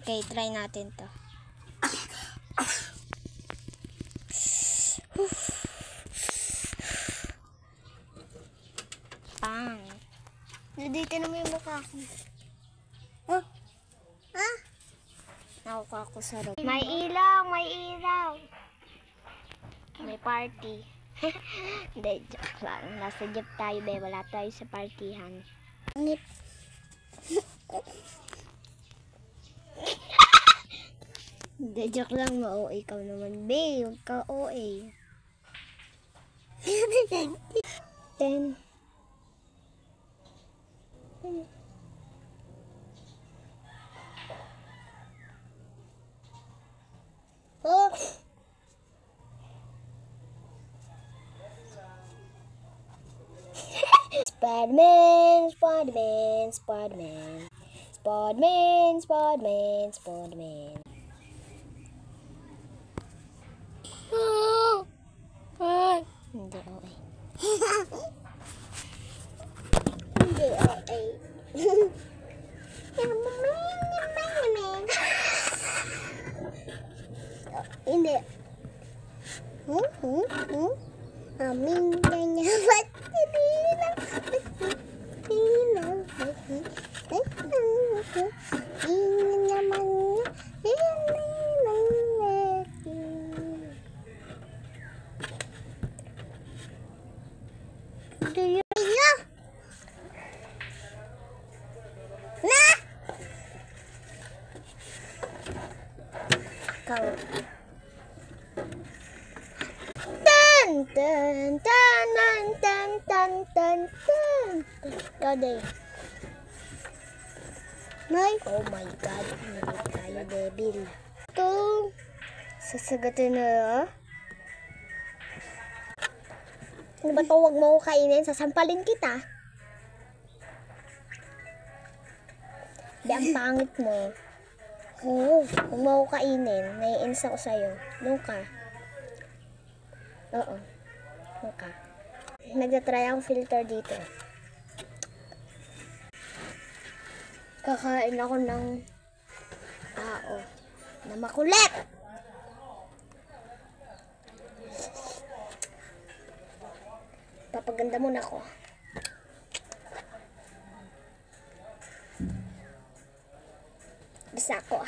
Okay, try natin to. Pang. Dito naman yung mukha ko. Oh. Ha? Nakuha ko sa room. May ilaw, may ilaw. May party. Hindi, joke lang. Nasa jeep tayo, be. Wala tayo sa partihan. Ngip. Hindi, joke lang. Ma-OA ikaw naman, be. Huwag ka OA. 10. Oh. Spider-Man, Spider-Man, Spider-Man. Spider-Man, Spider-Man, Spider-Man. Hindi, OA. Hindi, okay. Hindi. Aming ganyan. Ba't hindi lang? Tan tan tan tan tan tan tan. Dode. Nay, Oh my God. Hindi tayo, devil. ito. Sasagatin na. Ano ba ito? Huwag mo ko kainin. Sasampalin kita. Di, ang pangit mo. Oo. Huwag mo ko kainin. Naiinis ako sa'yo. Doon ka. Oo. Doon ka. Nagtatry akong filter dito. Kakain ako ng tao na makulit. Papaganda muna ako. Bisa ako.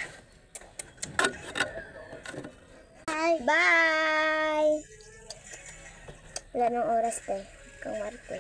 Bye! Bye! Wala nang oras, te. Kang Marte.